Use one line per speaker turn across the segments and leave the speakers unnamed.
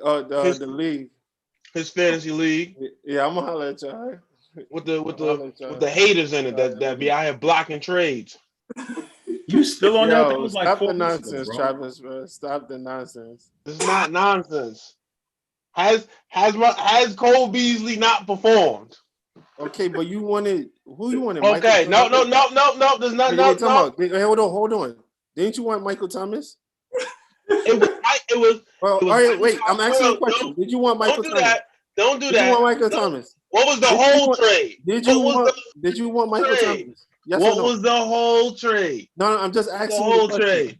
the league.
His fantasy league.
Yeah, I'm gonna holler at y'all.
With the haters in it that be out here blocking trades.
You still on that? That
Yo,
was like
stop
4
the
weeks ago,
nonsense,
bro.
Travis, bro. Stop the nonsense.
This is not nonsense. Has Cole Beasley not performed?
Okay, but who you wanted?
Okay, no. There's not.
Wait, hold on. Didn't you want Michael Thomas?
It was.
Well, all right, wait. I'm asking you a question. Did you want Michael Thomas?
Don't do that.
Did you want Michael Thomas?
What was the whole trade?
Did you want Michael Thomas? Yes
what
or no?
was the whole trade?
No, I'm just asking
the
you
whole
the question.
trade.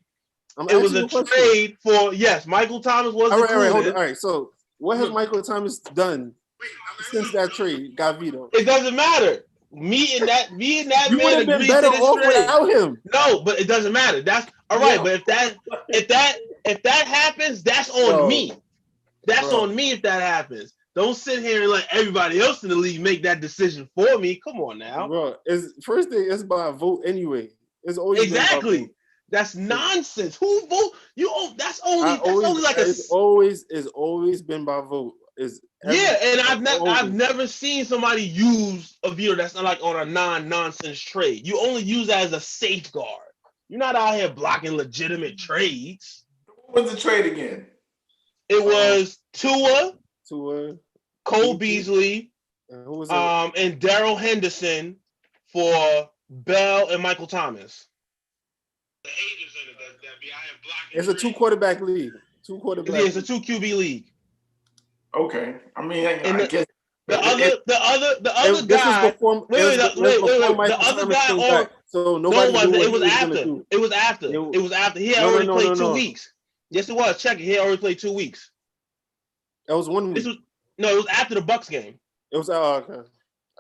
It was a trade for Michael Thomas was included.
All right. So what has Michael Thomas done since that trade got vetoed?
It doesn't matter. Me and that
you
man
would have been better off without him.
No, but it doesn't matter. That's all right. Yeah. But if that happens, that's on me. That's on me if that happens. Don't sit here and let everybody else in the league make that decision for me. Come on now,
bro. First thing it's by vote anyway. It's always
exactly. That's nonsense. Who vote? That's only like
it's always been by vote.
And I've never seen somebody use a veto that's not like on a non-nonsense trade. You only use that as a safeguard. You're not out here blocking legitimate trades.
What was the trade again?
It was Tua, Cole Beasley, and Darrell Henderson for Bell and Michael Thomas. The agents in it that be out here blocking.
It's a 2-quarterback league.
Yeah, it's a 2 QB league.
Okay, I mean, I guess
the other guy. The other guy. So nobody. No, it was after. It was after. He had already played 2 weeks. Yes, it was. Check it. He had already played 2 weeks.
That was 1 week.
It was after the Bucks game.
It was okay. All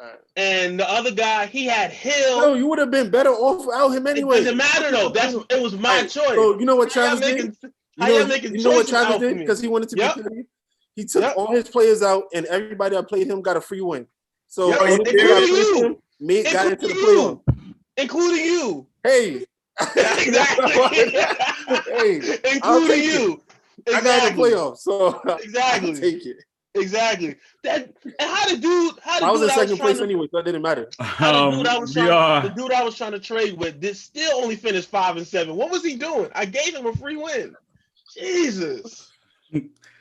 right.
And the other guy, he had Hill.
No, you would have been better off without him anyway.
It doesn't matter though. It was my choice.
So you know what Travis did? You know what Travis did? Because he wanted to be petty. He took all his players out, and everybody that played him got a free win. So
including you,
got into the playoff,
including you.
Hey,
exactly.
Hey,
including you.
Exactly. I got the playoffs, so
exactly.
I'll take it.
Exactly. I
was in second place anyway, so it didn't matter.
The dude I was trying to trade with did still only finish 5-7. What was he doing? I gave him a free win. Jesus.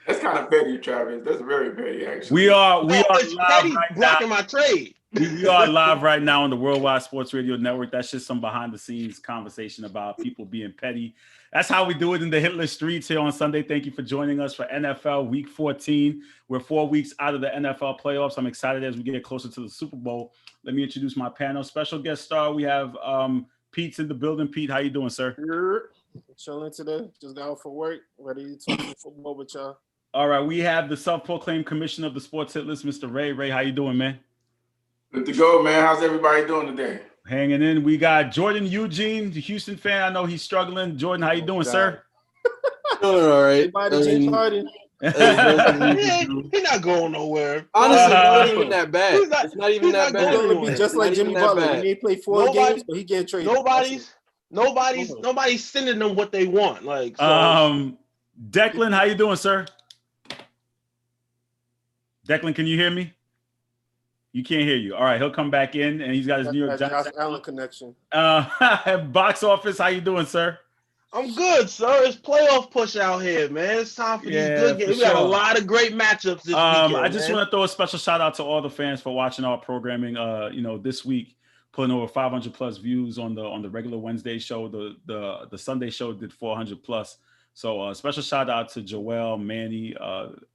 That's kind of petty, Travis. That's very petty, actually.
We are live
right blocking my trade.
We are live right now on the Worldwide Sports Radio Network. That's just some behind the scenes conversation about people being petty. That's how we do it in the Hitler Streets here on Sunday. Thank you for joining us for NFL Week 14. We're 4 weeks out of the NFL playoffs. I'm excited as we get closer to the Super Bowl. Let me introduce my panel. Special guest star, we have Pete's in the building. Pete, how you doing, sir?
Chilling today. Just got out for work. Ready to talk football with y'all.
All right, we have the self-proclaimed commissioner of the Sports Hit List, Mr. Ray. Ray, how you doing, man?
Good to go, man. How's everybody doing today?
Hanging in. We got Jordan Eugene, the Houston fan. I know he's struggling. Jordan, how you doing, sir?
Doing all right.
James Harden.
He's not going nowhere.
Honestly, it's not even that bad. It's not even that bad.
He's going to be just like Jimmy Butler. When he played 4 games, but he getting traded.
Nobody's sending them what they want. Like,
so. Declan, how you doing, sir? Declan, can you hear me? You can't hear you. All right, he'll come back in, and he's got his New York Giants
Allen connection.
Box office, how you doing, sir?
I'm good, sir. It's playoff push out here, man. It's time for these good games. We got a lot of great matchups this weekend.
I just want to throw a special shout out to all the fans for watching our programming. This week, putting over 500 plus views on the regular Wednesday show. The Sunday show did 400 plus. So special shout out to Joel, Manny,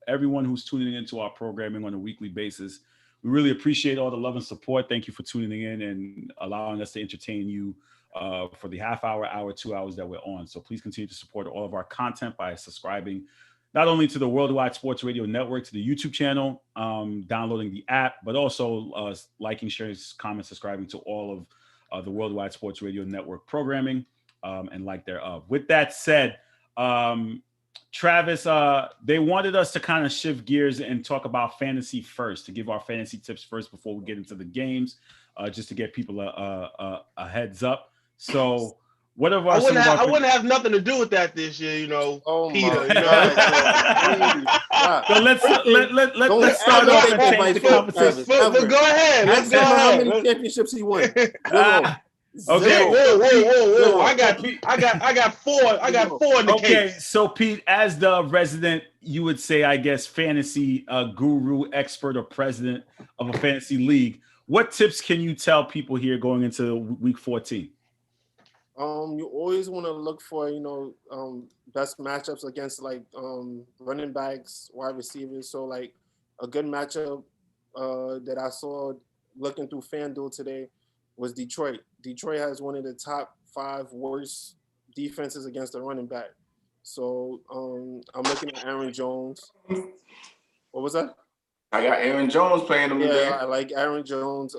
everyone who's tuning into our programming on a weekly basis. We really appreciate all the love and support. Thank you for tuning in and allowing us to entertain you for the half hour, 2 hours that we're on. So please continue to support all of our content by subscribing not only to the Worldwide Sports Radio Network, to the YouTube channel, downloading the app, but also liking, sharing, comments, subscribing to all of the Worldwide Sports Radio Network programming and like thereof. With that said, Travis, they wanted us to kind of shift gears and talk about fantasy first, to give our fantasy tips first before we get into the games, just to get people a heads up. So What of
I wouldn't have nothing to do with that this year, Peter.
So let's start off and change the conversation.
But go ahead. Let's go ahead.
How many championships he won?
Okay.
Whoa. I got four. I got four in the case.
So Pete, as the resident, you would say, I guess, fantasy guru, expert, or president of a fantasy league, what tips can you tell people here going into week 14?
You always want to look for, best matchups against running backs, wide receivers. So a good matchup that I saw looking through FanDuel today was Detroit. Detroit has one of the top 5 worst defenses against the running back. So I'm looking at Aaron Jones. What was that?
I got Aaron Jones playing him today.
I like Aaron Jones.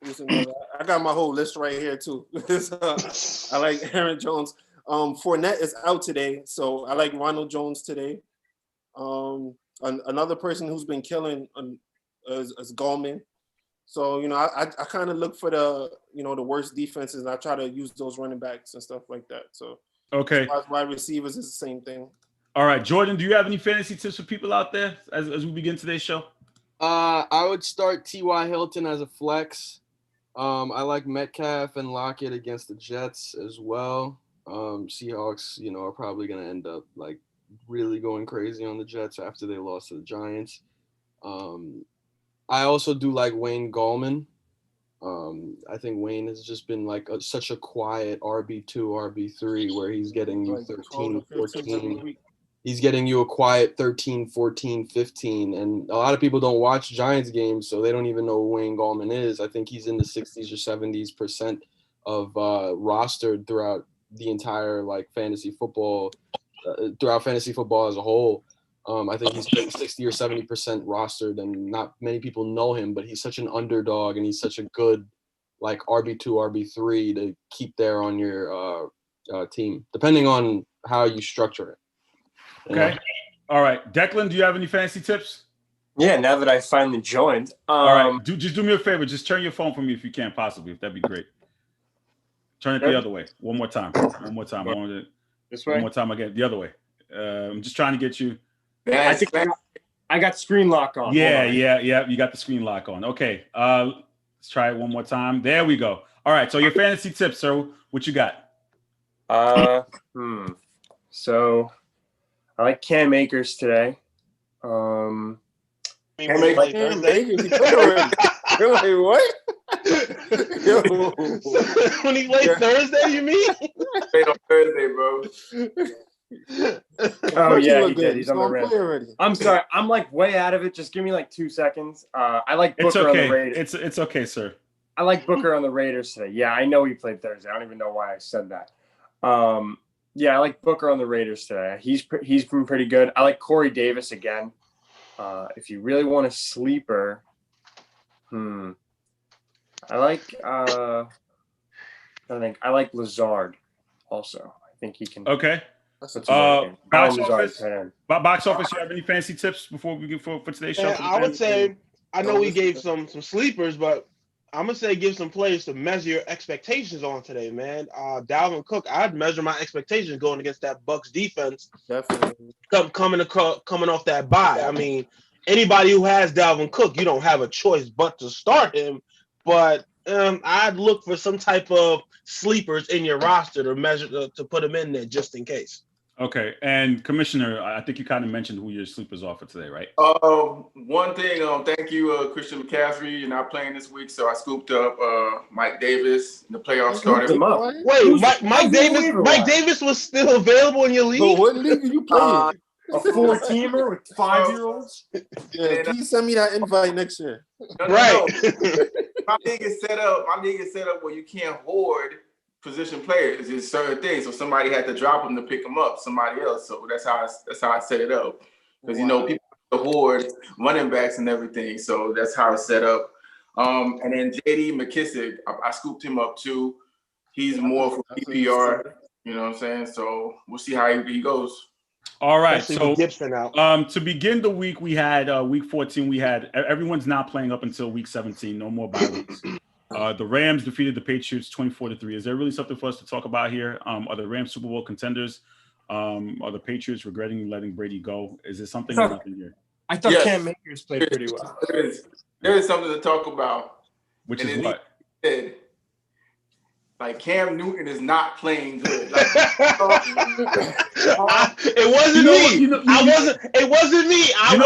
I got my whole list right here too. I like Aaron Jones. Fournette is out today, so I like Ronald Jones today. Another person who's been killing is Gallman. So I kind of look for the the worst defenses, and I try to use those running backs and stuff like that. So
okay,
wide receivers is the same thing.
All right, Jordan, do you have any fantasy tips for people out there as we begin today's show?
I would start T.Y. Hilton as a flex. I like Metcalf and Lockett against the Jets as well. Seahawks, are probably going to end up really going crazy on the Jets after they lost to the Giants. I also do like Wayne Gallman. I think Wayne has just been such a quiet RB2, RB3 where he's getting you 13, 14. He's getting you a quiet 13, 14, 15. And a lot of people don't watch Giants games, so they don't even know who Wayne Gallman is. I think he's in the 60s or 70s% of rostered throughout the entire fantasy football, throughout fantasy football as a whole. I think he's 60 or 70% rostered, and not many people know him, but he's such an underdog, and he's such a good RB2, RB3 to keep there on your team, depending on how you structure it.
Okay. All right. Declan, do you have any fantasy tips?
Yeah, now that I finally joined.
All right. Just do me a favor. Just turn your phone for me if you can, possibly, if that'd be great. Turn it the other way. One more time.
This way?
One more time again. The other way. I'm just trying to get you.
I think I got screen lock on.
Yeah. You got the screen lock on. Okay. Let's try it one more time. There we go. All right. So your fantasy tips, sir. What you got?
So I like Cam Akers today.
Cam
Akers. You're like, what?
When he played Thursday, you mean?
Played on Thursday, bro.
Oh yeah, he did. He's on the rim. I'm sorry. I'm way out of it. Just give me 2 seconds. I like Booker on the Raiders.
It's okay, sir.
I like Booker on the Raiders today. Yeah, I know he played Thursday. I don't even know why I said that. Yeah, I like Booker on the Raiders today. He's been pretty good. I like Corey Davis again. If you really want a sleeper, I like Lazard also. I think he can.
Okay. Box office. You have any fancy tips before we get for today's show?
I would say I know we gave some sleepers, but I'm gonna say give some players to measure your expectations on today, man. Dalvin Cook, I'd measure my expectations going against that Bucks defense.
Definitely
coming off that bye. I mean, anybody who has Dalvin Cook, you don't have a choice but to start him. But I'd look for some type of sleepers in your roster to measure to put them in there just in case.
Okay, and Commissioner, I think you kind of mentioned who your sleepers are for today, right?
One thing, thank you, Christian McCaffrey. You're not playing this week, so I scooped up Mike Davis in the playoffs. Started him up.
Wait, Mike Davis was still available in your league?
So what league are you playing?
A 4-teamer with 5-year-olds?
Yeah, please send me that invite next year.
Right.
My league is set up where you can't hoard position players. It's certain things. So somebody had to drop them to pick them up, somebody else. So that's how I set it up. Because people hoard running backs and everything. So that's how it's set up. And then JD McKissick, I scooped him up too. He's more for PPR. You know what I'm saying? So we'll see how he goes.
All right. So
Gibson out.
To begin the week, we had week 14. We had everyone's not playing up until week 17. No more bye weeks. The Rams defeated the Patriots 24-3. Is there really something for us to talk about here? Are the Rams Super Bowl contenders? Are the Patriots regretting letting Brady go? Is it something or nothing here?
I thought Cam Akers played pretty well.
There is something to talk about.
Which is what?
Like Cam Newton is not playing good. Like,
it wasn't me. It wasn't me. I'm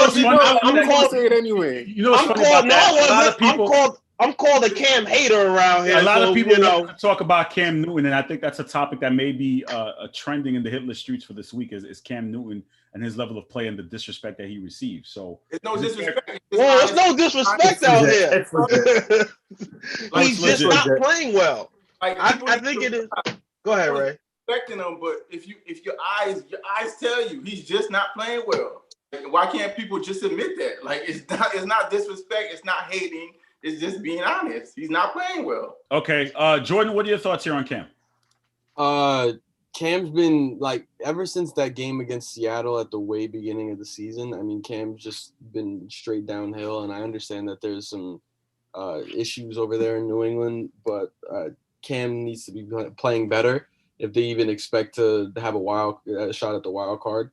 called
it anyway.
You know what's funny about that? A lot of people.
I'm called a Cam hater around here.
A lot of people talk about Cam Newton, and I think that's a topic that may be trending in the hitless streets for this week is Cam Newton and his level of play and the disrespect that he receives. So
it's no disrespect.
Well, it's no disrespect out here. He's just not playing well.
Like,
I think it is. Go ahead, Ray.
Respecting him, but if your eyes tell you he's just not playing well, like, why can't people just admit that? Like it's not disrespect. It's not hating. It's just being honest. He's not playing well.
Okay, Jordan, what are your thoughts here on Cam?
Cam's been like ever since that game against Seattle at the way beginning of the season. I mean, Cam's just been straight downhill, and I understand that there's some issues over there in New England, but Cam needs to be playing better if they even expect to have a shot at the wild card.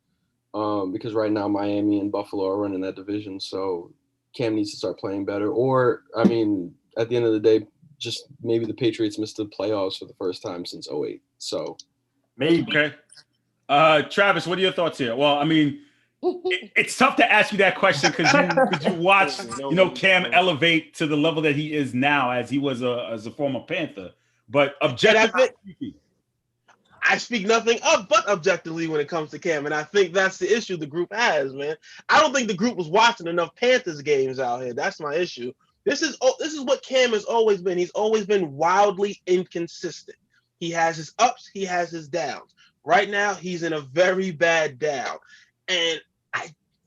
Because right now Miami and Buffalo are running that division, so Cam needs to start playing better. Or, I mean, at the end of the day, just maybe the Patriots missed the playoffs for the first time since 2008. So
maybe.
Okay. Travis, what are your thoughts here? Well, I mean, it's tough to ask you that question because you watched, Cam elevate to the level that he is now as he was as a former Panther. But objectively,
I speak nothing but objectively when it comes to Cam, and I think that's the issue the group has, man. I don't think the group was watching enough Panthers games out here. That's my issue. This is what Cam has always been. He's always been wildly inconsistent. He has his ups, he has his downs. Right now, he's in a very bad down, and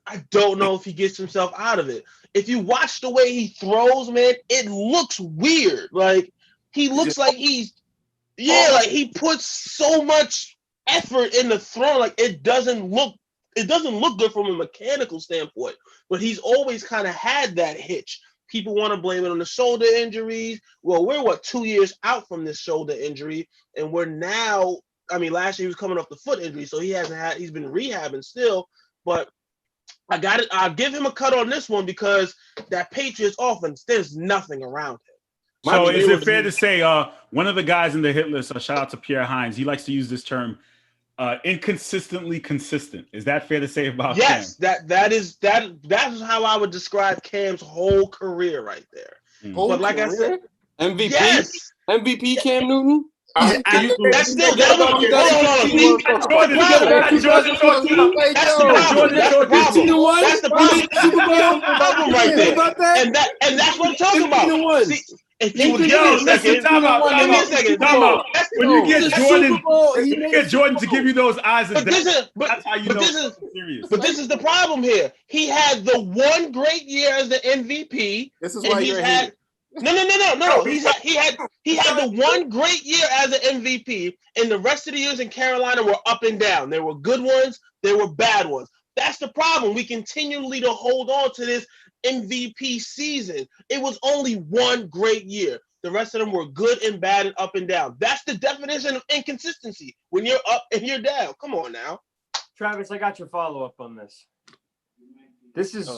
I don't know if he gets himself out of it. If you watch the way he throws, man, it looks weird. Like he looks like like he puts so much effort in the throw. Like it doesn't look good from a mechanical standpoint. But he's always kind of had that hitch. People want to blame it on the shoulder injuries. Well, we're 2 years out from this shoulder injury, and we're now. I mean, last year he was coming off the foot injury, so he's been rehabbing still. But I'll give him a cut on this one because that Patriots offense, there's nothing around him.
So is it fair to say one of the guys in the hit list, shout out to Pierre Hines, he likes to use this term, inconsistently consistent. Is that fair to say about Cam?
Yes, that is how I would describe Cam's whole career right there. But like I said,
MVP?
Yes.
MVP Cam Newton?
That's still that's the problem right there. And that's what I'm talking about. See, if you would give me a second,
time out. When you get Jordan to give you those eyes, that's how you know it's serious.
But this is the problem here. He had the one great year as the MVP.
This is why you're here.
No. He had the one great year as an MVP, and the rest of the years in Carolina were up and down. There were good ones, there were bad ones. That's the problem. We continually to hold on to this MVP season. It was only one great year. The rest of them were good and bad and up and down. That's the definition of inconsistency. When you're up and you're down. Come on now.
Travis, I got your follow-up on this. This is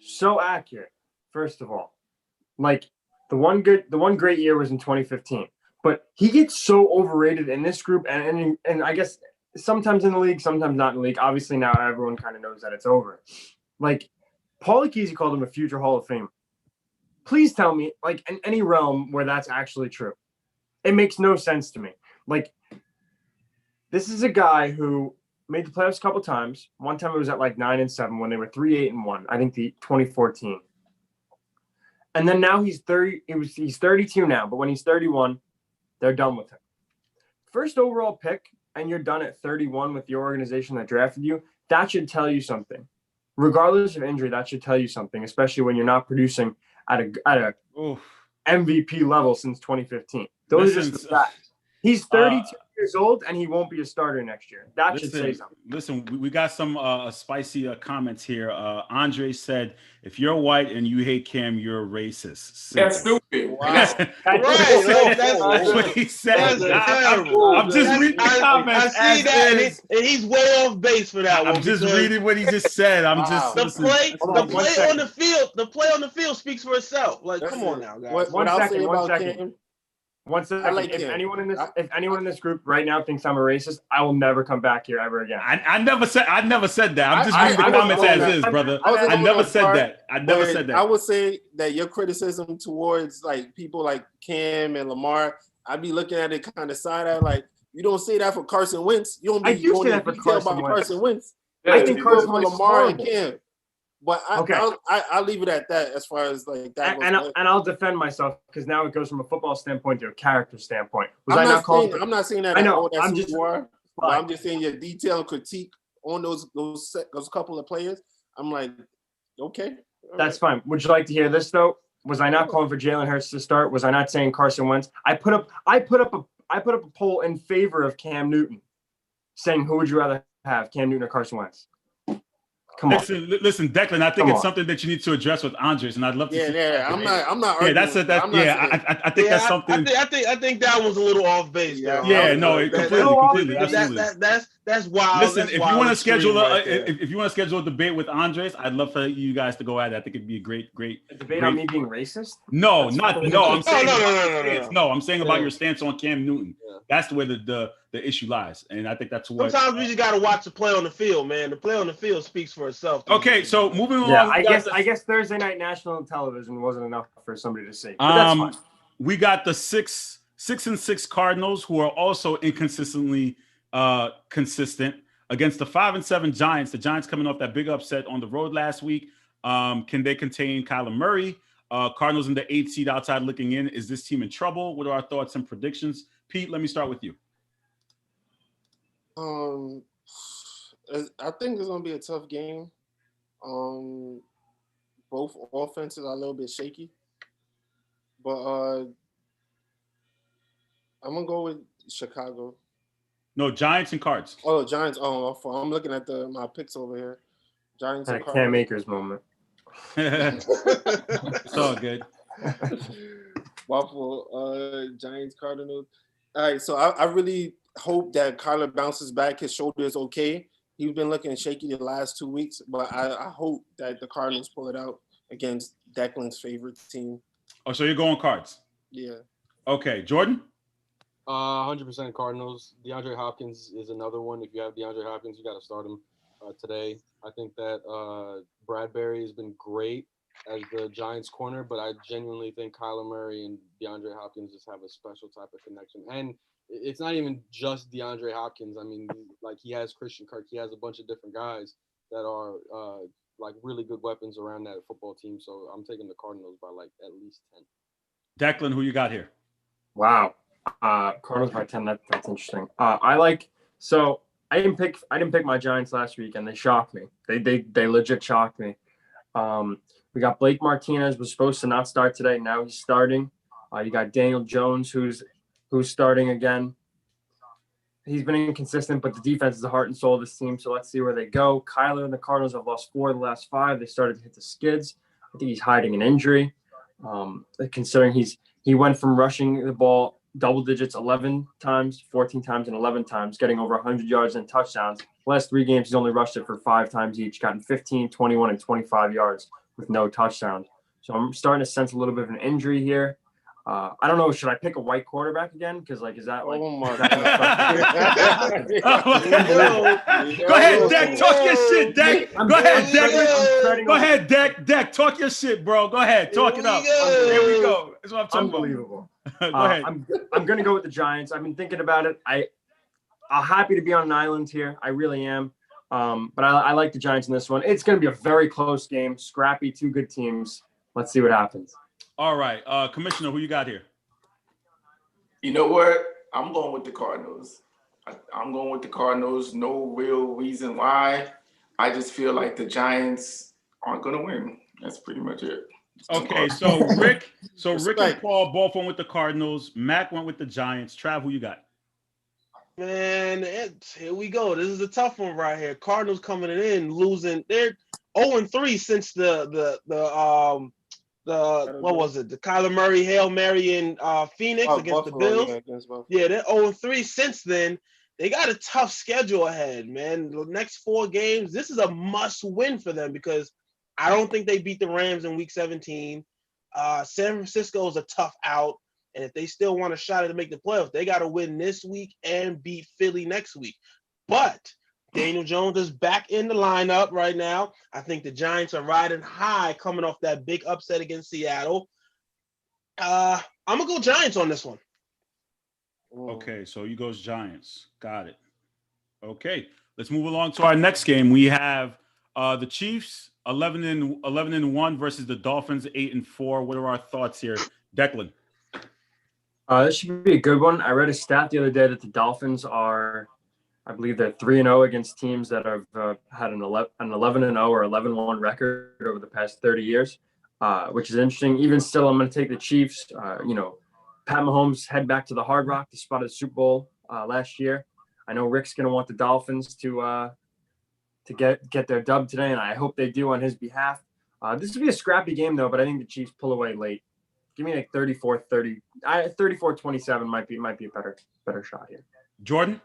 so accurate, first of all. Like the one great year was in 2015, but he gets so overrated in this group, and I guess sometimes in the league, sometimes not in the league. Obviously now everyone kind of knows that it's over. Like Paul Akese called him a future Hall of Famer. Please tell me, like in any realm where that's actually true, it makes no sense to me. Like this is a guy who made the playoffs a couple times. One time it was at like 9-7 when they were 3-8-1. I think the 2014. And then now he's 30. He's 32 now, but when he's 31, they're done with him. First overall pick, and you're done at 31 with your organization that drafted you. That should tell you something. Regardless of injury, that should tell you something, especially when you're not producing at a MVP level since 2015. Those are just the facts. He's 32. years old, and he won't be a starter next year. That should say something.
Listen, we got some spicy comments here. Andre said, "If you're white and you hate Cam, you're racist."
That's stupid.
Wow.
That's
what he said. I'm just reading the comments.
I see that, and he's way off base for that one.
I'm just reading what he just said. I'm just
the play on the field. The play on the field speaks for itself. Like, come on now, guys.
One second. If anyone in this group right now thinks I'm a racist, I will never come back here ever again.
I never said that. I'm just reading the comments as is, brother. I never said that. I never said that.
I would say that your criticism towards like people like Cam and Lamar, I'd be looking at it kind of side eye. Like, you don't say that for Carson Wentz. You don't be going into detail about Carson Wentz.
I think Carson Wentz is
Lamar
horrible.
and Cam. But I'll leave it at that as far as like that.
And I'll defend myself because now it goes from a football standpoint to a character standpoint.
I'm not saying that.
I know.
I'm just saying your detailed critique on those couple of players. I'm like, okay,
that's fine. Would you like to hear this though? Was I not calling for Jalen Hurts to start? Was I not saying Carson Wentz? I put up a poll in favor of Cam Newton, saying who would you rather have, Cam Newton or Carson Wentz?
Listen, Declan. I think it's something that you need to address with Andres, and I'd love to.
Yeah. I'm not.
Yeah, I think that's something.
I think that was a little off base.
Yeah, completely.
That's wild.
Listen, if you want to schedule if you want to schedule a debate with Andres, I'd love for you guys to go at it. I think it'd be a great
debate on me being racist.
No. I'm saying about your stance on Cam Newton. Yeah. That's where the issue lies, and I think that's what.
Sometimes we just got to watch the play on the field, man. The play on the field speaks for itself.
Okay, so moving along.
Yeah, I guess Thursday night national television wasn't enough for somebody to see. But that's fine.
We got the 6-6 Cardinals, who are also inconsistently consistent against the 5-7 Giants. The Giants coming off that big upset on the road last week. Can they contain Kyler Murray? Cardinals in the 8th seed outside looking in. Is this team in trouble? What are our thoughts and predictions? Pete, let me start with you.
I think it's gonna be a tough game. Both offenses are a little bit shaky, but I'm gonna go with Chicago.
No, Giants and Cards.
Oh, Giants. Oh, I'm looking at my picks over here. Giants and Cards.
Cam Akers moment.
It's all good.
Waffle, Giants, Cardinals. All right, so I really hope that Kyler bounces back. His shoulder is okay. He's been looking shaky the last 2 weeks, but I hope that the Cardinals pull it out against Declan's favorite team.
Oh, so you're going Cards?
Yeah.
Okay, Jordan?
100% Cardinals. DeAndre Hopkins is another one. If you have DeAndre Hopkins, you got to start him today. I think that Bradbury has been great as the Giants corner, but I genuinely think Kyler Murray and DeAndre Hopkins just have a special type of connection. And it's not even just DeAndre Hopkins. I mean, like, he has Christian Kirk. He has a bunch of different guys that are like really good weapons around that football team. So I'm taking the Cardinals by like at least 10.
Declan, who you got here?
Wow. Cardinals by 10. That's interesting. I didn't pick my Giants last week, and they shocked me. They legit shocked me. We got Blake Martinez was supposed to not start today. Now he's starting. You got Daniel Jones who's starting again. He's been inconsistent, but the defense is the heart and soul of this team. So let's see where they go. Kyler and the Cardinals have lost 4 of the last 5. They started to hit the skids. I think he's hiding an injury. Considering he went from rushing the ball double digits 11 times, 14 times, and 11 times, getting over 100 yards and touchdowns. The last 3 games, he's only rushed it for 5 times each, gotten 15, 21, and 25 yards with no touchdowns. So I'm starting to sense a little bit of an injury here. I don't know. Should I pick a white quarterback again? Because, like, is that like?
Oh my
God! Go ahead, Deck. Talk your shit, Deck. Go ahead, Deck. Go ahead, Deck. Deck, talk your shit, bro. Go ahead, talk it up. Here we go. That's what I'm talking
Unbelievable.
Go ahead.
I'm gonna go with the Giants. I've been thinking about it. I'm happy to be on an island here. I really am. But I like the Giants in this one. It's gonna be a very close game. Scrappy, 2 good teams. Let's see what happens.
All right, Commissioner, who you got here?
You know what? I'm going with the Cardinals. I'm going with the Cardinals. No real reason why. I just feel like the Giants aren't going to win. That's pretty much it.
Okay, so Rick and Paul both went with the Cardinals. Mac went with the Giants. Trav, who you got?
Man, here we go. This is a tough one right here. Cardinals coming in, losing. They're 0-3 since the what was it? The Kyler Murray Hail Mary in Phoenix against
Buffalo,
the Bills.
Yeah, against Buffalo.
Yeah, they're 0-3 since then. They got a tough schedule ahead, man. The next 4 games, this is a must-win for them because I don't think they beat the Rams in Week 17. San Francisco is a tough out, and if they still want a shot at to make the playoffs, they got to win this week and beat Philly next week. But Daniel Jones is back in the lineup right now. I think the Giants are riding high coming off that big upset against Seattle. I'm going to go Giants on this one.
Okay, so you goes Giants. Got it. Okay, let's move along to our next game. We have the Chiefs 11-1 versus the Dolphins 8-4. What are our thoughts here, Declan?
This should be a good one. I read a stat the other day that the Dolphins are, I believe they're 3-0 against teams that have had an 11-0 or 11-1 record over the past 30 years, which is interesting. Even still, I'm going to take the Chiefs. Pat Mahomes head back to the Hard Rock to spot a Super Bowl last year. I know Rick's going to want the Dolphins to get their dub today, and I hope they do on his behalf. This will be a scrappy game, though, but I think the Chiefs pull away late. Give me like 34-30. 34-27 might be a better shot here.
Jordan?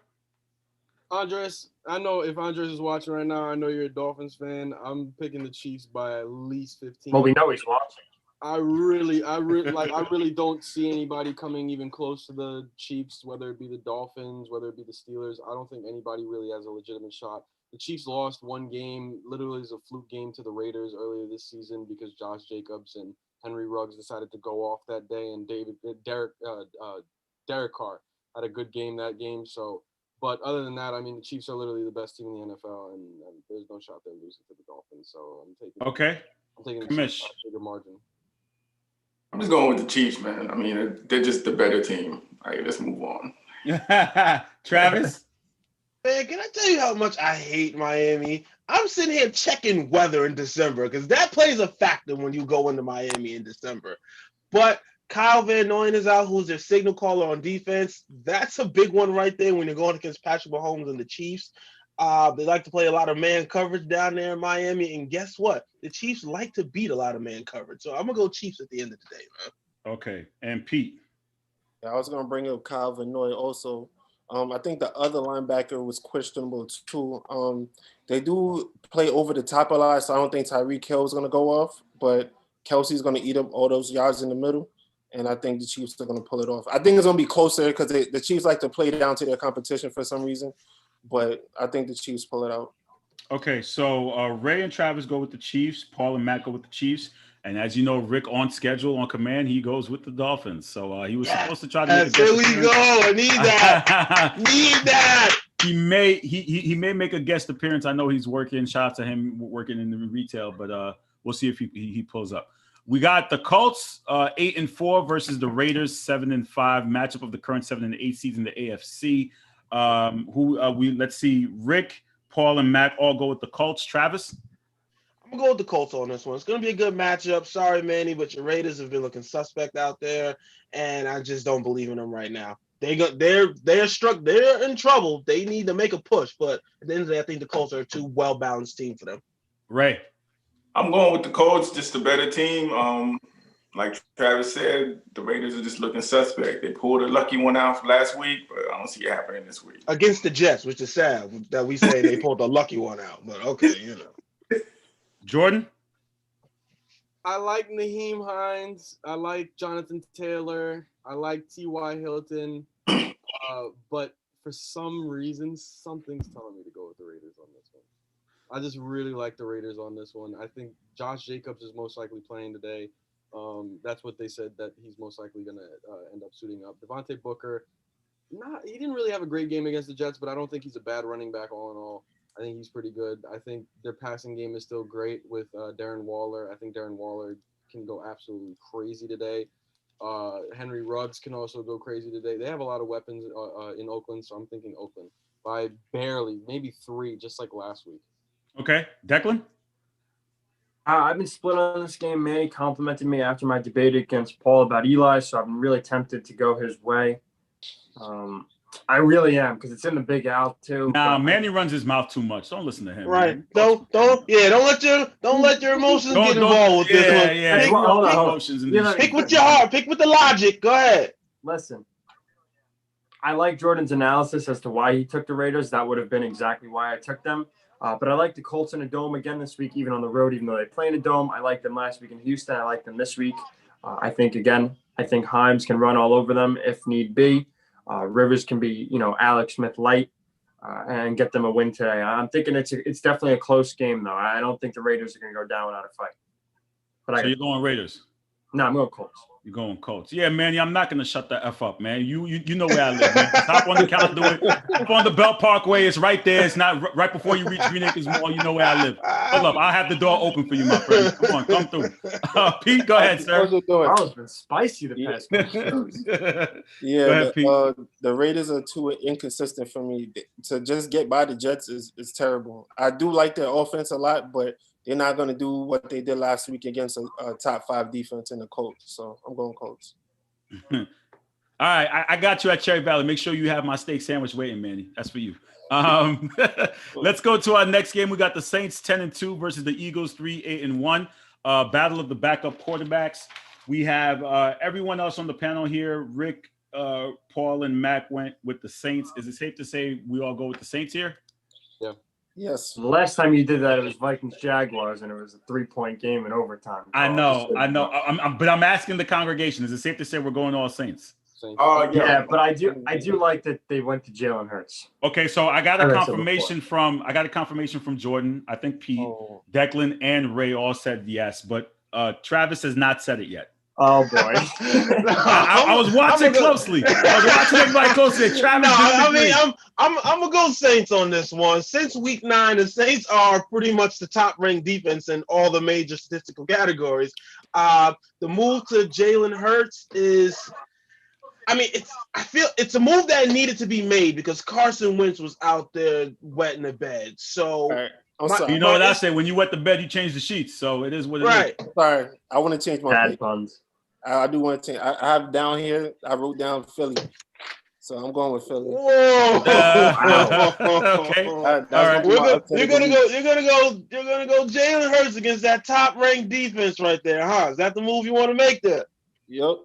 Andres, I know if Andres is watching right now, I know you're a Dolphins fan. I'm picking the Chiefs by at least 15.
Well, we know he's watching.
I really don't see anybody coming even close to the Chiefs, whether it be the Dolphins, whether it be the Steelers. I don't think anybody really has a legitimate shot. The Chiefs lost one game, literally as a fluke game to the Raiders earlier this season because Josh Jacobs and Henry Ruggs decided to go off that day, and Derek Carr had a good game that game. So, but other than that, I mean, the Chiefs are literally the best team in the NFL, and there's no shot they're losing to the Dolphins. So I'm taking the Chiefs by a bigger margin.
I'm just going with the Chiefs, man. I mean, they're just the better team. All right, let's move on.
Travis?
Man, can I tell you how much I hate Miami? I'm sitting here checking weather in December because that plays a factor when you go into Miami in December. But Kyle Van Noy is out, who's their signal caller on defense. That's a big one right there when you're going against Patrick Mahomes and the Chiefs. They like to play a lot of man coverage down there in Miami. And guess what? The Chiefs like to beat a lot of man coverage. So I'm going to go Chiefs at the end of the day, man.
Okay. And Pete?
Yeah, I was going to bring up Kyle Van Noy also. I think the other linebacker was questionable too. They do play over the top a lot, so I don't think Tyreek Hill is going to go off. But Kelsey's going to eat up all those yards in the middle. And I think the Chiefs are going to pull it off. I think it's going to be closer because the Chiefs like to play down to their competition for some reason. But I think the Chiefs pull it out.
Okay, so Ray and Travis go with the Chiefs. Paul and Matt go with the Chiefs. And as you know, Rick on schedule, on command, he goes with the Dolphins. So he was supposed to try to make a
there we go. I need that. Need that.
He may make a guest appearance. I know he's working. Shout out to him working in the retail, but we'll see if he pulls up. We got the Colts 8-4 versus the Raiders 7-5, matchup of the current 7-8 seeds in the AFC. Let's see, Rick, Paul, and Matt all go with the Colts. Travis?
I'm going to go with the Colts on this one. It's going to be a good matchup. Sorry, Manny, but your Raiders have been looking suspect out there, and I just don't believe in them right now. They're in trouble. They need to make a push, but at the end of the day, I think the Colts are a too well-balanced team for them.
Ray?
I'm going with the Colts, just a better team. Like Travis said, the Raiders are just looking suspect. They pulled a lucky one out last week, but I don't see it happening this week.
Against the Jets, which is sad that we say they pulled a lucky one out, but okay,
Jordan?
I like Naheem Hines. I like Jonathan Taylor. I like T.Y. Hilton. But for some reason, something's telling me to go with the Raiders on this one. I just really like the Raiders on this one. I think Josh Jacobs is most likely playing today. That's what they said, that he's most likely going to end up suiting up. Devontae Booker, he didn't really have a great game against the Jets, but I don't think he's a bad running back all in all. I think he's pretty good. I think their passing game is still great with Darren Waller. I think Darren Waller can go absolutely crazy today. Henry Ruggs can also go crazy today. They have a lot of weapons in Oakland, so I'm thinking Oakland by barely, maybe 3, just like last week.
Okay. Declan?
I've been split on this game. Manny complimented me after my debate against Paul about Eli, so I'm really tempted to go his way. I really am, because it's in the Big Al too.
Nah, Manny runs his mouth too much. Don't listen to him.
Right.
Man.
Don't let your emotions get involved with this one.
Yeah.
Pick,
emotions in these
pick with your heart. Pick with the logic. Go ahead.
Listen, I like Jordan's analysis as to why he took the Raiders. That would have been exactly why I took them. But I like the Colts in a dome again this week, even on the road, even though they play in a dome. I liked them last week in Houston. I like them this week. I think Himes can run all over them if need be. Rivers can be, Alex Smith light and get them a win today. I'm thinking it's definitely a close game, though. I don't think the Raiders are going to go down without a fight.
So you're going Raiders?
No, I'm going Colts.
You're going Colts. Yeah, Manny, I'm not going to shut the F up, man. You know where I live, man. Hop on the conduit, up on the Belt Parkway. It's right there. It's not right before you reach Green Acres Mall. You know where I live. Hold up. I'll have the door open for you, my friend. Come through. Pete, go ahead, sir.
Carl's been spicy the past couple shows.
Yeah, ahead, the Raiders are too inconsistent for me. To just get by the Jets is terrible. I do like their offense a lot, but they're not going to do what they did last week against a top 5 defense in the Colts. So I'm going Colts.
All right. I got you at Cherry Valley. Make sure you have my steak sandwich waiting, Manny. That's for you. Let's go to our next game. We got the Saints 10-2 versus the Eagles 3-8-1. Battle of the backup quarterbacks. We have everyone else on the panel here. Rick, Paul, and Mac went with the Saints. Is it safe to say we all go with the Saints here?
Yeah.
Yes.
The last time you did that, it was Vikings-Jaguars, and it was a 3-point game in overtime.
I know. But I'm asking the congregation. Is it safe to say we're going all Saints?
Yeah, but I do like that they went to Jalen Hurts.
Okay, so I got a confirmation from Jordan. I think Pete, Declan, and Ray all said yes, but Travis has not said it yet.
Oh boy!
I was watching closely. I was watching everybody closely. Travis,
I'm gonna go Saints on this one. Since week 9, the Saints are pretty much the top-ranked defense in all the major statistical categories. The move to Jalen Hurts is, I feel it's a move that needed to be made because Carson Wentz was out there wetting the bed. So.
Right. You know what I say? When you wet the bed, you change the sheets. So it is what it is.
Sorry, I want to change my pick.
Puns.
I do want to change. I have down here. I wrote down Philly, so I'm going with Philly.
Whoa!
Okay.
All right. You're gonna go Jalen Hurts against that top-ranked defense right there, huh? Is that the move you want to make there?
Yep.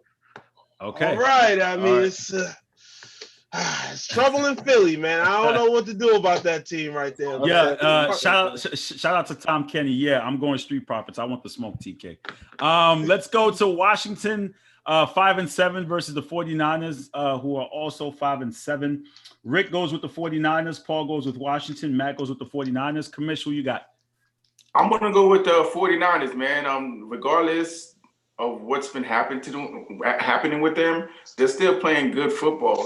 Okay.
All right. It's trouble in Philly, man. I don't know what to do about that team right there.
Yeah, shout out to Tom Kenny. Yeah, I'm going Street Profits. I want the smoke, TK. Let's go to Washington, 5-7 versus the 49ers, who are also 5-7. Rick goes with the 49ers. Paul goes with Washington. Matt goes with the 49ers. Commish, who you got?
I'm going to go with the 49ers, man. Regardless of what's been happening with them, they're still playing good football,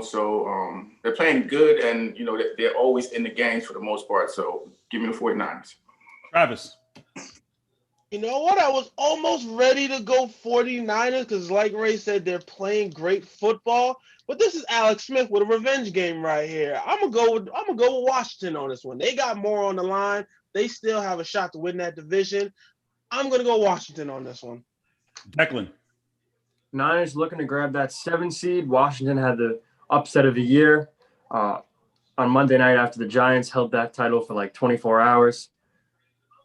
so they're playing good, and they're always in the games for the most part. So give me the 49ers.
Travis.
You know what? I was almost ready to go 49ers because, like Ray said, they're playing great football. But this is Alex Smith with a revenge game right here. I'm gonna go with Washington on this one. They got more on the line. They still have a shot to win that division. I'm gonna go Washington on this one.
Declan.
Niners looking to grab that 7 seed. Washington had the upset of the year on Monday night after the Giants held that title for like 24 hours,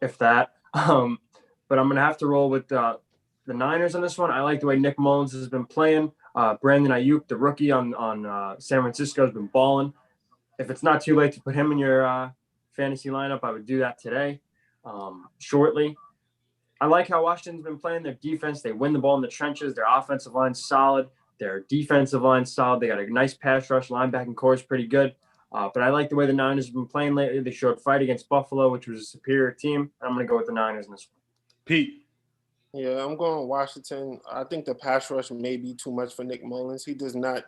if that. But I'm going to have to roll with the Niners on this one. I like the way Nick Mullins has been playing. Brandon Ayuk, the rookie on San Francisco, has been balling. If it's not too late to put him in your fantasy lineup, I would do that today, shortly. I like how Washington's been playing their defense. They win the ball in the trenches. Their offensive line's solid. Their defensive line's solid. They got a nice pass rush. Linebacking core is pretty good. But I like the way the Niners have been playing lately. They showed fight against Buffalo, which was a superior team. I'm going to go with the Niners in this one.
Pete.
Yeah, I'm going Washington. I think the pass rush may be too much for Nick Mullins. He does not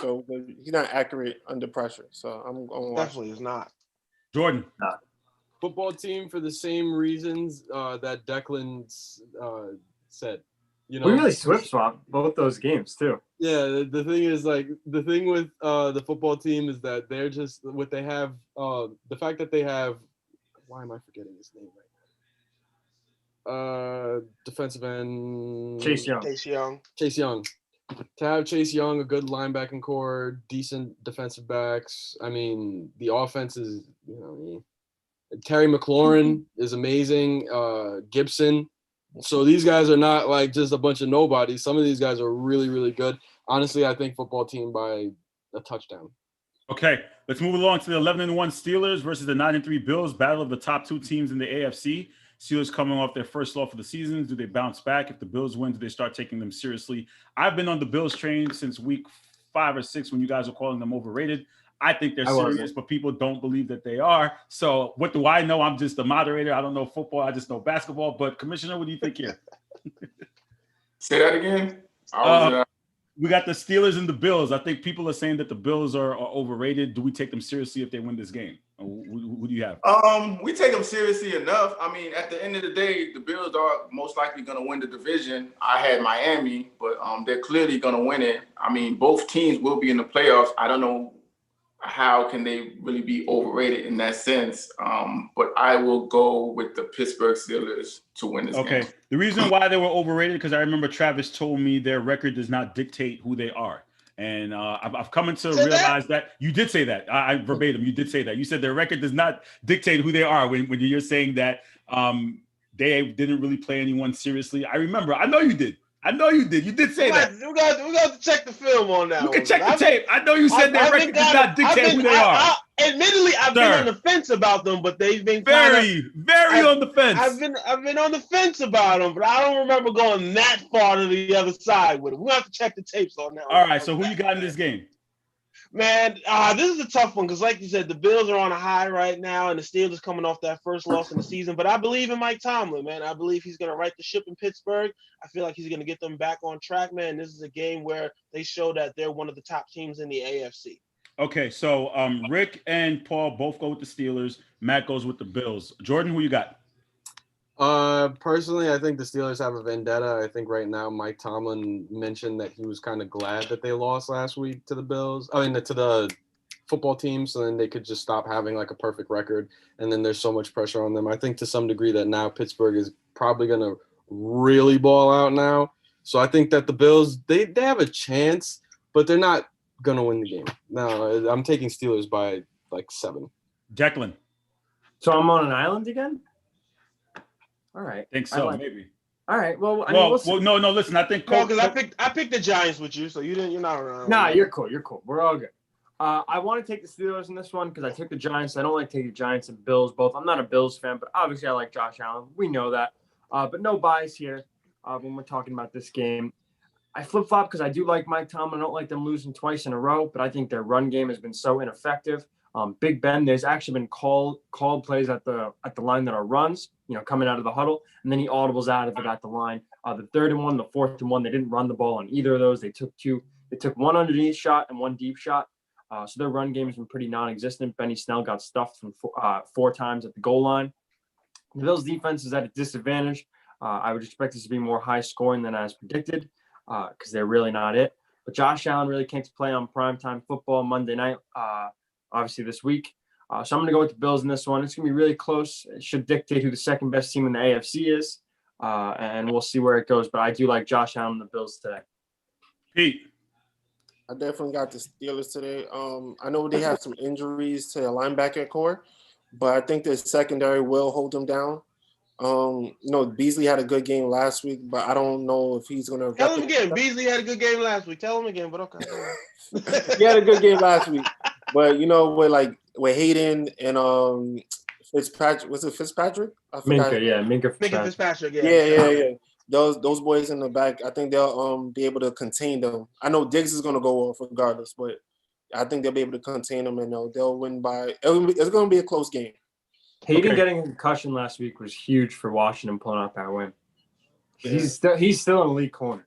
go good. He's not accurate under pressure. So I'm going Washington.
Definitely is not.
Jordan.
Football team for the same reasons that Declan said.
We really swap both those games too.
Yeah, the thing is, the thing with the football team is that they're just what they have. The fact that they have, why am I forgetting his name right now? Defensive end
Chase Young.
Chase Young. To have Chase Young, a good linebacking core, decent defensive backs. I mean, the offense is, Terry McLaurin is amazing. Gibson. So these guys are not like just a bunch of nobodies. Some of these guys are really, really good. Honestly, I think football team by a touchdown.
Okay, let's move along to the 11-1 Steelers versus the 9-3 Bills. Battle of the top two teams in the AFC. Steelers coming off their first loss of the season. Do they bounce back? If the Bills win, do they start taking them seriously? I've been on the Bills train since week 5 or 6 when you guys were calling them overrated. I think they're serious, but people don't believe that they are. So what do I know? I'm just a moderator. I don't know football. I just know basketball. But Commissioner, what do you think here?
Say that again.
We got the Steelers and the Bills. I think people are saying that the Bills are overrated. Do we take them seriously if they win this game? Who do you have?
We take them seriously enough. I mean, at the end of the day, the Bills are most likely going to win the division. I had Miami, but they're clearly going to win it. I mean, both teams will be in the playoffs. I don't know how can they really be overrated in that sense. But I will go with the Pittsburgh Steelers to win this game.
Okay. The reason why they were overrated, because I remember Travis told me their record does not dictate who they are. And I've come to realize that you did say that. I verbatim, you did say that. You said their record does not dictate who they are when you're saying that they didn't really play anyone seriously. I remember. I know you did. You did say that.
We got to check the film on that.
You can check the tape. I know you said their record does not dictate who they are.
Admittedly, I've been on the fence about them, but they've been
very on the fence.
I've been on the fence about them, but I don't remember going that far to the other side with them. We'll have to check the tapes on that.
All right, so who you got in this game?
Man, this is a tough one because, like you said, the Bills are on a high right now, and the Steelers coming off that first loss in the season. But I believe in Mike Tomlin, man. I believe he's going to right the ship in Pittsburgh. I feel like he's going to get them back on track, man. This is a game where they show that they're one of the top teams in the AFC.
Okay, so Rick and Paul both go with the Steelers. Matt goes with the Bills. Jordan, who you got?
Personally, I think the Steelers have a vendetta. I think right now Mike Tomlin mentioned that he was kind of glad that they lost last week to the Bills. I mean, to the football team, so then they could just stop having like a perfect record. And then there's so much pressure on them. I think to some degree that now Pittsburgh is probably going to really ball out now. So I think that the Bills, they have a chance, but they're not going to win the game. No, I'm taking Steelers by like 7.
Declan.
So I'm on an island again? All right.
I think so, maybe.
All right. Well,
no. Listen, I think
because I picked the Giants with you, so you're not around.
Nah, you're cool. We're all good. I want to take the Steelers in this one because I took the Giants. I don't like taking the Giants and Bills both. I'm not a Bills fan, but obviously I like Josh Allen. We know that. But no bias here when we're talking about this game. I flip-flop because I do like Mike Tomlin. I don't like them losing twice in a row, but I think their run game has been so ineffective. Big Ben, there's actually been called plays at the line that are runs, coming out of the huddle, and then he audibles out of it at the line. The 3rd and 1, the 4th and 1, they didn't run the ball on either of those. They took 2. They took 1 underneath shot and 1 deep shot. So their run game has been pretty non-existent. Benny Snell got stuffed from 4 times at the goal line. The Bills' defense is at a disadvantage. I would expect this to be more high scoring than as predicted because they're really not it. But Josh Allen really came to play on primetime football Monday night. Obviously this week. So I'm going to go with the Bills in this one. It's going to be really close. It should dictate who the second best team in the AFC is. And we'll see where it goes. But I do like Josh Allen and the Bills today.
Pete.
I definitely got the Steelers today. I know they have some injuries to their linebacker core, but I think the secondary will hold them down. Beasley had a good game last week, but I don't know if he's going to –
Tell him again. Beasley had a good game last week. Tell him again, but okay.
He had a good game last week. But, with Hayden and Fitzpatrick – was it Fitzpatrick? I forgot.
Minka
Fitzpatrick.
Yeah. Those boys in the back, I think they'll be able to contain them. I know Diggs is going to go off regardless, but I think they'll be able to contain them, and they'll win by – it's going to be a close game.
Hayden getting a concussion last week was huge for Washington pulling out that win. Yeah. He's still an elite corner.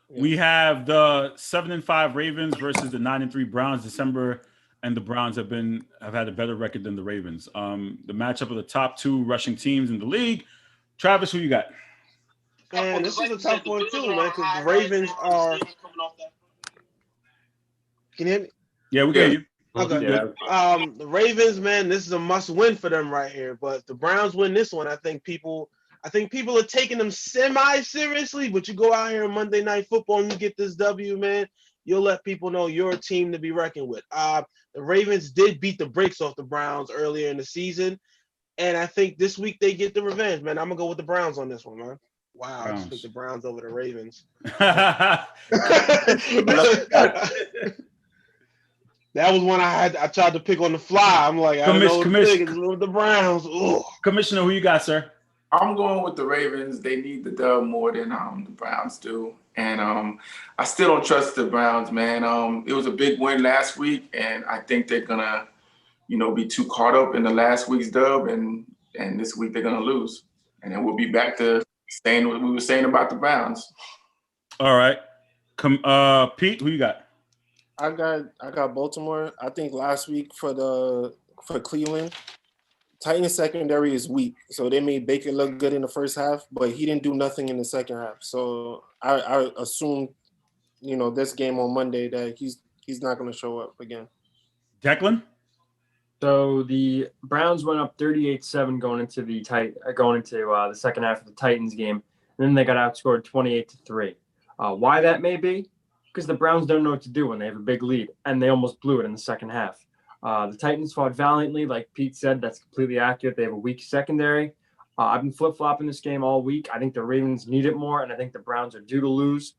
We have the 7-5 Ravens versus the 9-3 Browns. December and the Browns have had a better record than the Ravens. The matchup of the top 2 rushing teams in the league. Travis, who you got?
Man, this is a tough one too, man, because the Ravens are. Can you hear me?
Yeah, we get you.
Okay. The Ravens, man, this is a must-win for them right here. But if the Browns win this one, I think I think people are taking them semi-seriously, but you go out here on Monday Night Football and you get this W, man, you'll let people know you're a team to be reckoned with. The Ravens did beat the brakes off the Browns earlier in the season, and I think this week they get the revenge, man. I'm going to go with the Browns on this one, man. Wow, I just picked the Browns over the Ravens. That was one I tried to pick on the fly. I'm like, I don't know what to pick. It's with the Browns. Ugh.
Commissioner, who you got, sir?
I'm going with the Ravens. They need the dub more than the Browns do. And I still don't trust the Browns, man. It was a big win last week, and I think they're going to, be too caught up in the last week's dub, and this week they're going to lose. And then we'll be back to saying what we were saying about the Browns.
All right. Pete, who you got?
I got Baltimore. I think last week for Cleveland, Titans secondary is weak, so they made Baker look good in the first half, but he didn't do nothing in the second half. So I assume, this game on Monday that he's not going to show up again.
Declan?
So the Browns went up 38-7 going into the second half of the Titans game, and then they got outscored 28-3. Why that may be? Because the Browns don't know what to do when they have a big lead, and they almost blew it in the second half. The Titans fought valiantly, like Pete said. That's completely accurate. They have a weak secondary. I've been flip-flopping this game all week. I think the Ravens need it more, and I think the Browns are due to lose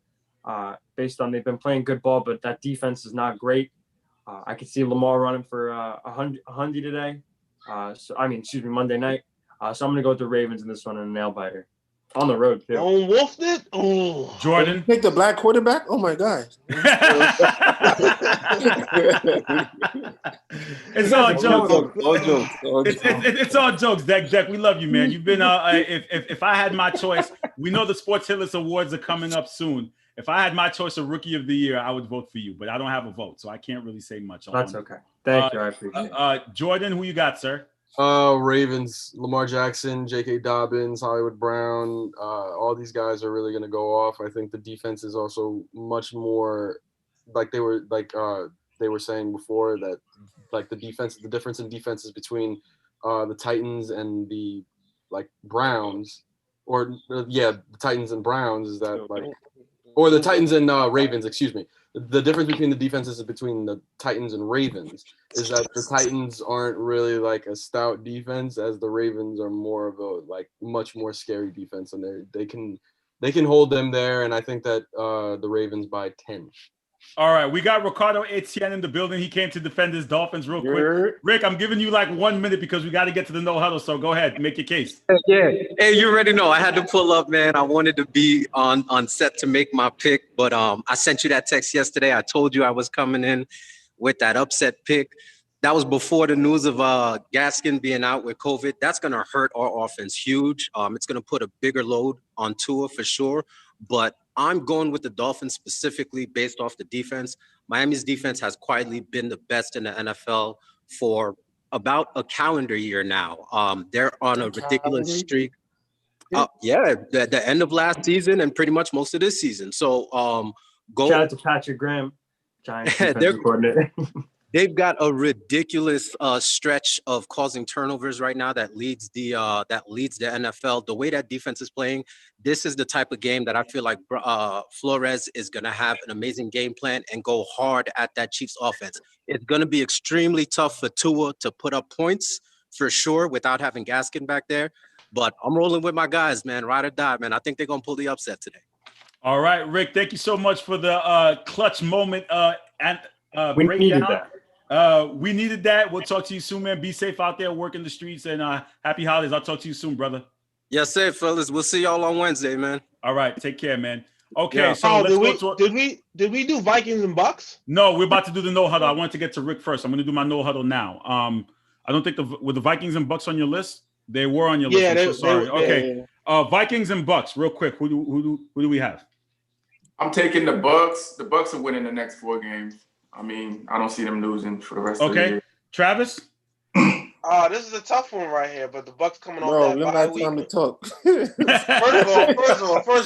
based on they've been playing good ball, but that defense is not great. I could see Lamar running for 100 today. Monday night. So I'm going to go with the Ravens in this one and a nail-biter. On the road, too.
Wolfed it? Oh.
Jordan?
Pick the black quarterback? Oh, my God.
It's all jokes. It's all jokes, Deck. We love you, man. You've been if I had my choice, we know the Sports Hitless Awards are coming up soon. If I had my choice of Rookie of the Year, I would vote for you, but I don't have a vote, so I can't really say much.
That's okay. Thank you. I appreciate it.
Jordan, who you got, sir?
Ravens, Lamar Jackson, J.K. Dobbins, Hollywood Brown, all these guys are really going to go off. I think the defense is also much more like they were saying before that like the difference in defenses between the Titans and the Browns the Titans and Browns is that or the Titans and Ravens, excuse me. The difference between the defenses between the Titans and Ravens is that the Titans aren't really a stout defense, as the Ravens are more of a much more scary defense, and they can hold them there. And I think that the Ravens by 10.
All right, we got Ricardo Etienne in the building. He came to defend his Dolphins real quick. Rick, I'm giving you 1 minute because we got to get to the no huddle. So go ahead, make your case.
Yeah. Hey, you already know I had to pull up, man. I wanted to be on set to make my pick, but I sent you that text yesterday. I told you I was coming in with that upset pick. That was before the news of Gaskin being out with COVID. That's going to hurt our offense huge. It's going to put a bigger load on Tua for sure, but I'm going with the Dolphins specifically based off the defense. Miami's defense has quietly been the best in the NFL for about a calendar year now. They're on a ridiculous streak. The end of last season and pretty much most of this season. So
shout out to Patrick Graham, Giants defensive coordinator.
They've got a ridiculous stretch of causing turnovers right now that leads the NFL. The way that defense is playing, this is the type of game that I feel like Flores is going to have an amazing game plan and go hard at that Chiefs offense. It's going to be extremely tough for Tua to put up points for sure without having Gaskin back there. But I'm rolling with my guys, man. Ride or die, man. I think they're going to pull the upset today.
All right, Rick, thank you so much for the clutch moment.
We needed that.
We needed that. We'll talk to you soon, man. Be safe out there, working the streets, and happy holidays. I'll talk to you soon, brother.
Yes, sir, fellas. We'll see y'all on Wednesday, man.
All right, take care, man. Okay,
so did we do Vikings and Bucks?
No, we're about to do the no huddle. I wanted to get to Rick first. I'm going to do my no huddle now. I don't think were the Vikings and Bucks on your list? They were on your list. I'm so sorry. Okay, Vikings and Bucks, real quick. Who do we have?
I'm taking the Bucks. The Bucks are winning the next 4 games. I mean, I don't see them losing for the rest of the year.
Travis?
This is a tough one right here, but the Bucks coming on
that bye week. Time to talk.
First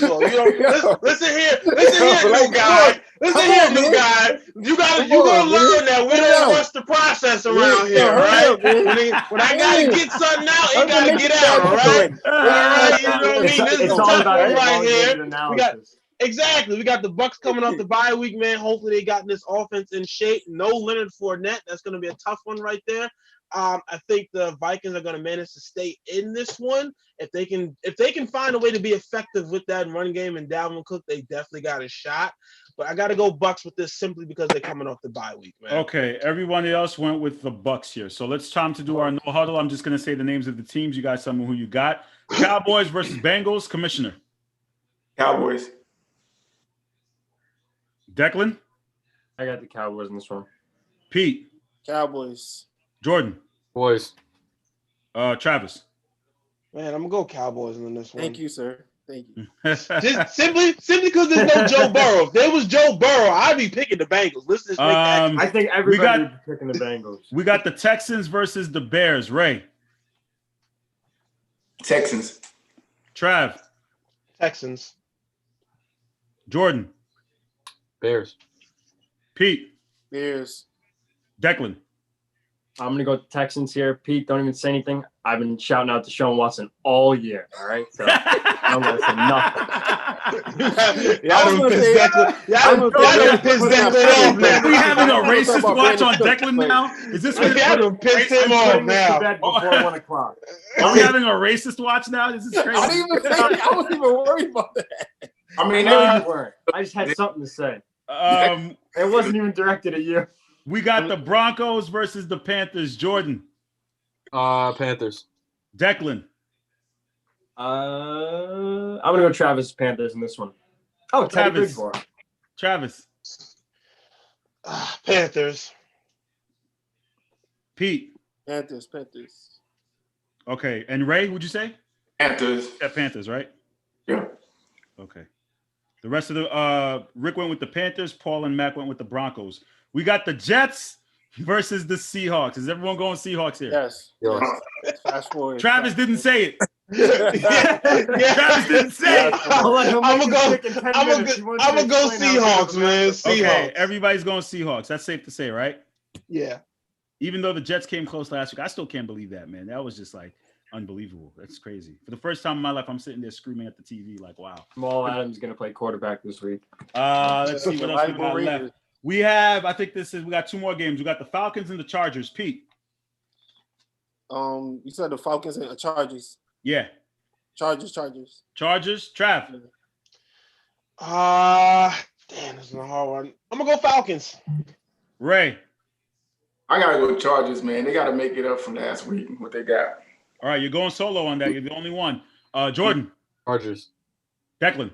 of all, you don't listen here, new guy. Listen here, new guy. You gonna learn that we don't rush the process around here, right? When I gotta get something out, it gotta get out, all right? All right, you know what It's
all
tough
about
one right here.
analysis.
We got the Bucks coming off the bye week, man. Hopefully they got this offense in shape. No Leonard Fournette. That's going to be a tough one right there. I think the Vikings are going to manage to stay in this one. If they can find a way to be effective with that run game and Dalvin Cook, they definitely got a shot. But I got to go Bucks with this simply because they're coming off the bye week, man.
Okay, everyone else went with the Bucks here. So let's time to do our no huddle. I'm just going to say the names of the teams. You guys tell me who you got. Cowboys versus Bengals. Commissioner.
Cowboys.
Declan.
I got the Cowboys in this one.
Pete.
Cowboys.
Jordan.
Boys.
Travis.
Man, I'm gonna go Cowboys in this one.
Thank you, sir. Thank you.
Just simply because there's no Joe Burrow. If there was Joe Burrow, I'd be picking the Bengals. Let's just make that.
I think everybody would be picking the Bengals.
We got the Texans versus the Bears. Ray.
Texans.
Trav.
Texans.
Jordan.
Bears.
Pete.
Bears.
Declan.
I'm going to go with the Texans here. Pete, don't even say anything. I've been shouting out to Sean Watson all year, all right? So I'm going to say nothing.
Y'all done pissed Declan off now.
Are we having a racist watch on Declan now? Is this what
y'all done pissed him off now?
Before 1 o'clock.
Are we having a racist watch now? This is crazy.
I wasn't even worried about that.
I mean,
you weren't. I just had something to say. It wasn't even directed at you.
We got the Broncos versus the Panthers. Jordan.
Panthers.
Declan.
I'm gonna go Travis Panthers in this one. Oh,
Travis. Travis.
Panthers.
Pete.
Panthers.
Okay, and Ray, what'd you say?
Panthers.
Yeah, Panthers, right?
Yeah.
Okay. The rest of the Rick went with the Panthers. Paul and Mac went with the Broncos. We got the Jets versus the Seahawks. Is everyone going Seahawks here?
Yes. Fast forward.
Travis didn't say it. Travis didn't say it.
I'm gonna go Seahawks, man. Seahawks.
Okay, everybody's going Seahawks. That's safe to say, right?
Yeah.
Even though the Jets came close last week, I still can't believe that, man. That was just like unbelievable. That's crazy. For the first time in my life, I'm sitting there screaming at the TV like, wow.
Jamal Adams going to play quarterback this week.
Let's see what else we got left. We got 2 more games. We got the Falcons and the Chargers. Pete.
You said the Falcons and the Chargers.
Yeah.
Chargers.
Trav.
Damn, this is a hard one. I'm gonna go Falcons.
Ray.
I gotta go Chargers, man. They gotta make it up from last week. What they got.
All right, you're going solo on that. You're the only one. Jordan.
Chargers.
Declan.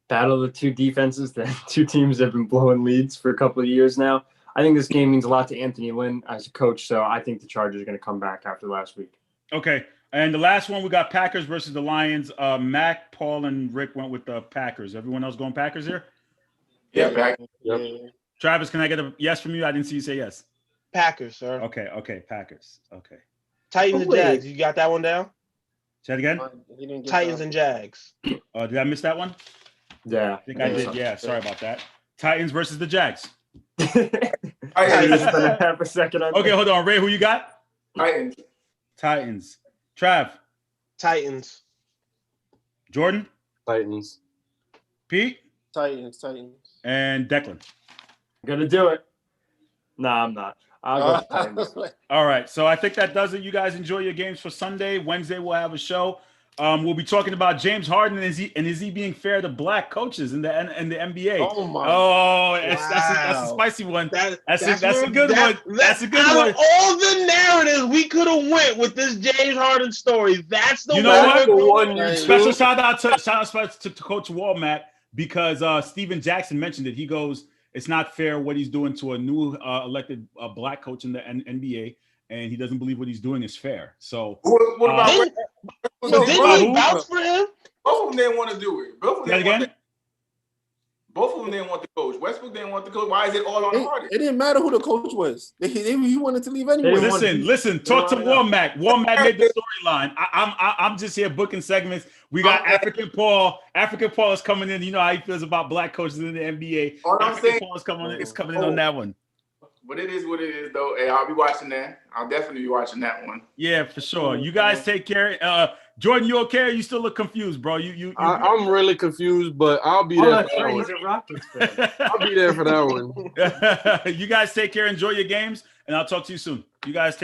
Battle of the 2 defenses. The 2 teams have been blowing leads for a couple of years now. I think this game means a lot to Anthony Lynn as a coach, so I think the Chargers are going to come back after last week.
Okay, and the last one, we got Packers versus the Lions. Mac, Paul, and Rick went with the Packers. Everyone else going Packers here?
Yeah, Packers.
Yep.
Travis, can I get a yes from you? I didn't see you say yes.
Packers, sir.
Okay, Packers. Okay.
Titans and Jags. You got that one down?
Say it again?
Titans and Jags.
Did I miss that one?
Yeah.
I think I did. Yeah, sorry about that. Titans versus the Jags.
I just spent half a second on
Okay, hold on. Ray, who you got?
Titans.
Trav.
Titans.
Jordan.
Titans.
Pete.
Titans.
And Declan.
Gonna do it. Nah, I'm not. I'll go Titans.
All right, so I think that does it. You guys enjoy your games for Sunday. Wednesday we'll have a show. We'll be talking about James Harden and is he being fair to black coaches in the NBA?
Oh my!
That's a spicy one. That's a good one. That's a good
out
one.
Of all the narratives we could have went with this James Harden story, that's the
one. Special shout out to Coach Walmack because Steven Jackson mentioned it. He goes, "It's not fair what he's doing to a new elected black coach in the NBA." And he doesn't believe what he's doing is fair. So
what about?
Didn't he vouch for him?
Both of them didn't want to do it. Both of them didn't want the coach. Westbrook didn't want the coach. Why is it all on Harden?
It didn't matter who the coach was. He wanted to leave anyway.
Listen. Talk to Warmack. Warmack made the storyline. I'm just here booking segments. We got African Paul. African Paul is coming in. You know how he feels about black coaches in the NBA.
All I'm saying,
Paul is coming in on that one.
But it is what it is, though. Hey, I'll be watching that. I'll definitely be watching that one.
Yeah, for sure. You guys take care. Jordan, you okay? You still look confused, bro.
I'm really confused, but I'll be there.
That's right. He's a Rockets fan.
I'll be there for that one.
You guys take care. Enjoy your games, and I'll talk to you soon. You guys take